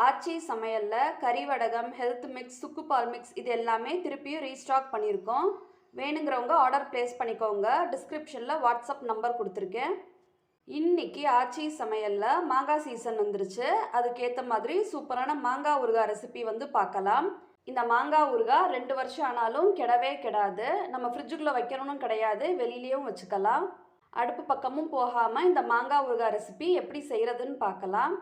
ஆச்சி சமையல்ல கறி வடகம், ஹெல்த் மிக்ஸ், சுக்குப்பால் மிக்ஸ் இது எல்லாமே திருப்பியும் ரீஸ்டாக் பண்ணியிருக்கோம். வேணுங்கிறவங்க ஆர்டர் ப்ளேஸ் பண்ணிக்கோங்க. டிஸ்கிரிப்ஷனில் வாட்ஸ்அப் நம்பர் கொடுத்துருக்கேன். இன்னைக்கு ஆச்சி சமையல்ல மாங்காய் சீசன் வந்துருச்சு. அதுக்கேற்ற மாதிரி சூப்பரான மாங்காய் ஊறுகாய் ரெசிபி வந்து பார்க்கலாம். இந்த மாங்காய் ஊறுகாய் 2 வருஷம் ஆனாலும் கெடவே கெடாது. நம்ம ஃப்ரிட்ஜுக்குள்ளே வைக்கணும்னு கிடையாது, வெளியிலையும் வச்சுக்கலாம். அடுப்பு பக்கமும் போகாமல் இந்த மாங்காய் ஊறுகாய் ரெசிபி எப்படி செய்கிறதுன்னு பார்க்கலாம்.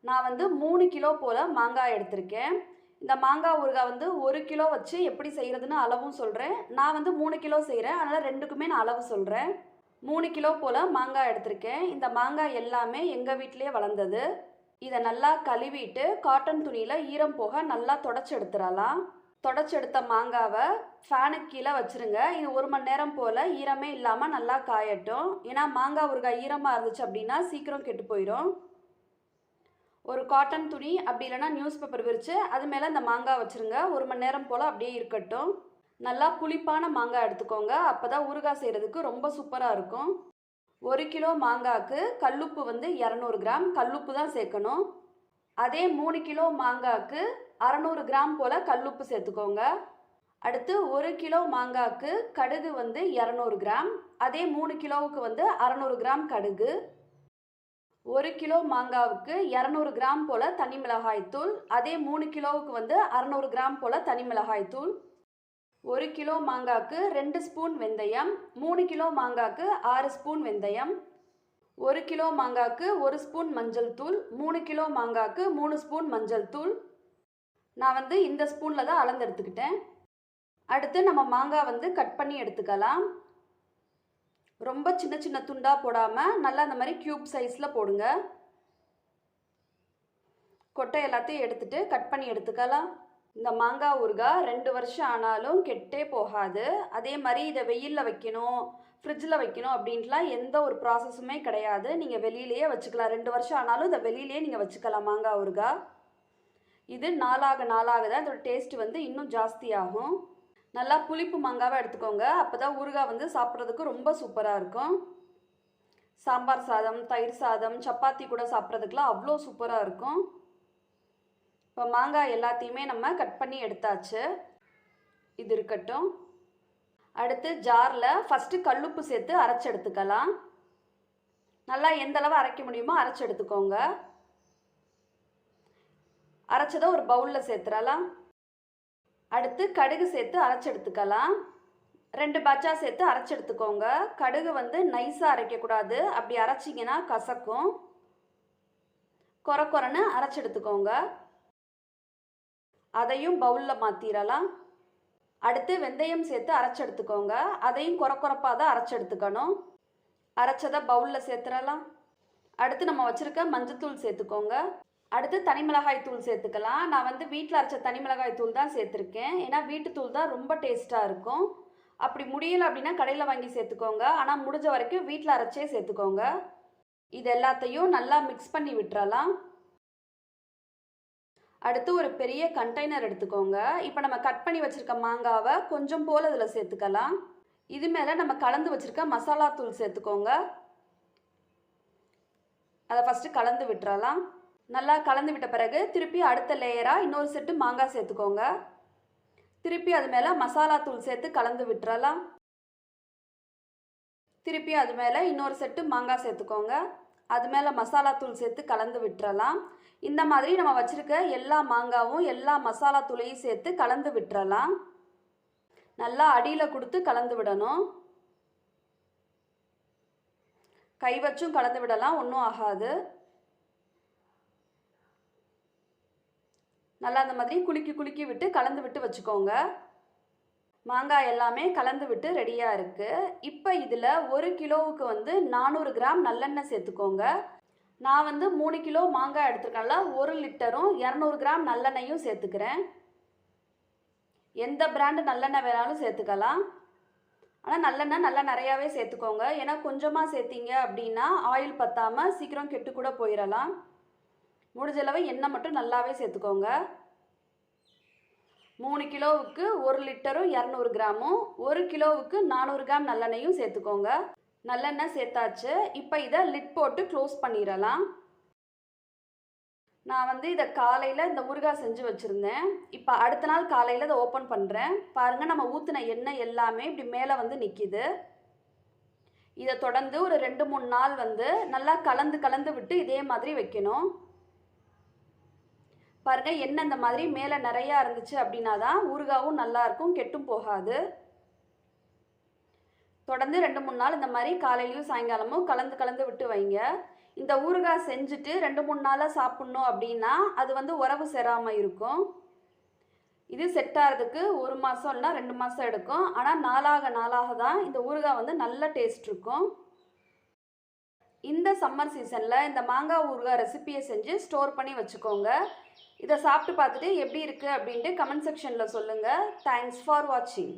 நான் வந்து 3 கிலோ போல் மாங்காய் எடுத்திருக்கேன். இந்த மாங்காய் ஊறுகாய் வந்து 1 கிலோ வச்சு எப்படி செய்கிறதுன்னு அளவும் சொல்கிறேன். நான் வந்து 3 கிலோ செய்கிறேன், அதனால் ரெண்டுக்குமே நான் அளவு சொல்கிறேன். 3 கிலோ போல் மாங்காய் எடுத்திருக்கேன். இந்த மாங்காய் எல்லாமே எங்கள் வீட்டிலே வளர்ந்தது. இதை நல்லா கழுவிட்டு காட்டன் துணியில் ஈரம் போக நல்லா தொடச்சி எடுத்துடலாம். தொடச்சி எடுத்த மாங்காவை ஃபேனுக்கு கீழே வச்சுருங்க. இது 1 மணி நேரம் போல் ஈரமே இல்லாமல் நல்லா காயட்டும். ஏன்னா மாங்காய் ஊறுகாய் ஈரமாக இருந்துச்சு அப்படின்னா சீக்கிரம் கெட்டு போயிடும். ஒரு காட்டன் துணி அப்படி இல்லைனா நியூஸ் பேப்பர் விரித்து அது மேலே இந்த மாங்காய் வச்சுருங்க. 1 மணி நேரம் போல் அப்படியே இருக்கட்டும். நல்லா புளிப்பான மாங்காய் எடுத்துக்கோங்க. அப்போ தான் ஊறுகாய் செய்கிறதுக்கு ரொம்ப சூப்பராக இருக்கும். 1 கிலோ மாங்காய்க்கு கல்லுப்பு வந்து 200 கிராம் கல்லுப்பு தான் சேர்க்கணும். அதே 3 கிலோ மாங்காய்க்கு 600 கிராம் போல் கல்லுப்பு சேர்த்துக்கோங்க. அடுத்து 1 கிலோ மாங்காய்க்கு கடுகு வந்து 200 கிராம். அதே 3 கிலோவுக்கு வந்து 600 கிராம் கடுகு. 1 கிலோ மாங்காவுக்கு 200 கிராம் போல் தனி மிளகாய்த்தூள். அதே 3 கிலோவுக்கு வந்து 600 கிராம் போல் தனி மிளகாய்த்தூள். 1 கிலோ மாங்காய்க்கு 2 ஸ்பூன் வெந்தயம். 3 கிலோ மாங்காய்க்கு 6 ஸ்பூன் வெந்தயம். 1 கிலோ மாங்காய்க்கு 1 ஸ்பூன் மஞ்சள் தூள். 3 கிலோ மாங்காய்க்கு 3 ஸ்பூன் மஞ்சள் தூள். நான் வந்து இந்த ஸ்பூனில் தான் அளந்து எடுத்துக்கிட்டேன். அடுத்து நம்ம மாங்காய் வந்து கட் பண்ணி எடுத்துக்கலாம். ரொம்ப சின்ன சின்ன துண்டாக போடாமல் நல்லா இந்த மாதிரி க்யூப் சைஸில் போடுங்க. கொட்டை எல்லாத்தையும் எடுத்துட்டு கட் பண்ணி எடுத்துக்கலாம். இந்த மாங்காய் ஊறுகாய் 2 வருஷம் ஆனாலும் கெட்டே போகாது. அதே மாதிரி இதை வெயிலில் வைக்கணும், ஃப்ரிட்ஜில் வைக்கணும் அப்படின்ட்டுலாம் எந்த ஒரு ப்ராசஸுமே கிடையாது. நீங்கள் வெளியிலேயே வச்சுக்கலாம். 2 வருஷம் ஆனாலும் இதை வெளியிலேயே நீங்கள் வச்சுக்கலாம் மாங்காய் ஊறுகாய். இது நாளாக நாளாக தான் இதோட டேஸ்ட் வந்து இன்னும் ஜாஸ்தியாகும். நல்லா புளிப்பு மாங்காவை எடுத்துக்கோங்க. அப்போ தான் ஊறுகாய் வந்து சாப்பிட்றதுக்கு ரொம்ப சூப்பராக இருக்கும். சாம்பார் சாதம், தயிர் சாதம், சப்பாத்தி கூட சாப்பிட்றதுக்குலாம் அவ்வளோ சூப்பராக இருக்கும். இப்போ மாங்காய் எல்லாத்தையுமே நம்ம கட் பண்ணி எடுத்தாச்சு. இது இருக்கட்டும். அடுத்து ஜாரில் ஃபஸ்ட்டு கல்லுப்பு சேர்த்து அரைச்சி எடுத்துக்கலாம். நல்லா எந்தளவு அரைக்க முடியுமோ அரைச்சி எடுத்துக்கோங்க. அரைச்சதை ஒரு பவுலில் சேர்த்துடலாம். அடுத்து கடுகு சேர்த்து அரைச்சி எடுத்துக்கலாம். 2 பச்சா சேர்த்து அரைச்சி எடுத்துக்கோங்க. கடுகு வந்து நைஸாக அரைக்கக்கூடாது, அப்படி அரைச்சிங்கன்னா கசக்கும். கொரன்னு அரைச்சி எடுத்துக்கோங்க. அதையும் பவுலில் மாற்றிடலாம். அடுத்து வெந்தயம் சேர்த்து அரைச்சி எடுத்துக்கோங்க. அதையும் கொரப்பாக தான் அரைச்சி எடுத்துக்கணும். அரைச்சதை பவுலில் சேர்த்துடலாம். அடுத்து நம்ம வச்சுருக்க மஞ்சத்தூள் சேர்த்துக்கோங்க. அடுத்து தனி மிளகாய் தூள் சேர்த்துக்கலாம். நான் வந்து வீட்டில் அரைச்ச தனி மிளகாய் தூள் தான் சேர்த்துருக்கேன். ஏன்னா வீட்டு தூள் தான் ரொம்ப டேஸ்ட்டாக இருக்கும். அப்படி முடியலை அப்படின்னா கடையில் வாங்கி சேர்த்துக்கோங்க. ஆனால் முடிஞ்ச வரைக்கும் வீட்டில் அரைச்சே சேர்த்துக்கோங்க. இது எல்லாத்தையும் நல்லா மிக்ஸ் பண்ணி விட்டுறலாம். அடுத்து ஒரு பெரிய கண்டெய்னர் எடுத்துக்கோங்க. இப்போ நம்ம கட் பண்ணி வச்சுருக்க மாங்காவை கொஞ்சம் போல் இதில் சேர்த்துக்கலாம். இது மேலே நம்ம கலந்து வச்சுருக்க மசாலா தூள் சேர்த்துக்கோங்க. அதை ஃபஸ்ட்டு கலந்து விட்டுறலாம். நல்லா கலந்து விட்ட பிறகு திருப்பி அடுத்த லேயராக இன்னொரு செட்டு மாங்காய் சேர்த்துக்கோங்க. திருப்பி அது மேலே மசாலா தூள் சேர்த்து கலந்து விட்டுறலாம். திருப்பி அது மேலே இன்னொரு செட்டு மாங்காய் சேர்த்துக்கோங்க. அது மேலே மசாலா தூள் சேர்த்து கலந்து விட்டுறலாம். இந்த மாதிரி நம்ம வச்சுருக்க எல்லா மாங்காவும் எல்லா மசாலா தூளையும் சேர்த்து கலந்து விட்டுறலாம். நல்லா அடியில் கொடுத்து கலந்து விடணும். கை வச்சும் கலந்து விடலாம், ஒன்றும் ஆகாது. நல்லா அந்த மாதிரி குலுக்கி விட்டு கலந்து விட்டு வச்சுக்கோங்க. மாங்காய் எல்லாமே கலந்து விட்டு ரெடியாக இருக்குது. இப்போ இதில் 1 கிலோவுக்கு வந்து 400 கிராம் நல்லெண்ணெய் சேர்த்துக்கோங்க. நான் வந்து 3 கிலோ மாங்காய் எடுத்துருக்கேன்ல, 1 லிட்டரும் 200 கிராம் நல்லெண்ணெயும் சேர்த்துக்கிறேன். எந்த பிராண்டு நல்லெண்ணெய் வேணாலும் சேர்த்துக்கலாம். ஆனால் நல்லெண்ணெய் நல்லா நிறையாவே சேர்த்துக்கோங்க. ஏன்னா கொஞ்சமாக சேர்த்திங்க அப்படின்னா ஆயில் பற்றாமல் சீக்கிரம் கெட்டு கூட போயிடலாம். முடிஞ்சளவு எண்ணெய் மட்டும் நல்லாவே சேர்த்துக்கோங்க. 3 கிலோவுக்கு 1 லிட்டரும் 200 கிராமும், 1 கிலோவுக்கு 400 கிராம் நல்லெண்ணெயும் சேர்த்துக்கோங்க. நல்லெண்ணெய் சேர்த்தாச்சு. இப்போ இதை லிட் போட்டு க்ளோஸ் பண்ணிடலாம். நான் வந்து இதை காலையில் இந்த ஊறுகாய் செஞ்சு வச்சுருந்தேன். இப்போ அடுத்த நாள் காலையில் இதை ஓப்பன் பண்ணுறேன். பாருங்கள், நம்ம ஊற்றின எண்ணெய் எல்லாமே இப்படி மேலே வந்து நிற்கிது. இதை தொடர்ந்து ஒரு 2-3 நாள் வந்து நல்லா கலந்து விட்டு இதே மாதிரி வைக்கணும். பாருங்கள், எண்ணெய் இந்த மாதிரி மேலே நிறையா இருந்துச்சு அப்படின்னா தான் ஊறுகாவும் நல்லாயிருக்கும், கெட்டும் போகாது. தொடர்ந்து 2-3 நாள் இந்த மாதிரி காலையிலையும் சாயங்காலமும் கலந்து விட்டு வைங்க. இந்த ஊறுகாய் செஞ்சுட்டு 2-3 நாளாக சாப்பிட்ணும் அப்படின்னா அது வந்து உறவு சேராமல் இருக்கும். இது செட் ஆகிறதுக்கு 1 மாதம் இல்லைனா 2 மாதம் எடுக்கும். ஆனால் நாளாக தான் இந்த ஊறுகாய் வந்து நல்ல டேஸ்ட் இருக்கும். இந்த சம்மர் சீசனில் இந்த மாங்காய் ஊறுகாய் ரெசிபியை செஞ்சு ஸ்டோர் பண்ணி வச்சுக்கோங்க. இதை சாப்பிட்டு பார்த்துட்டு எப்படி இருக்குது அப்படின்ட்டு கமெண்ட் செக்ஷனில் சொல்லுங்கள். தேங்க்ஸ் ஃபார் வாட்சிங்.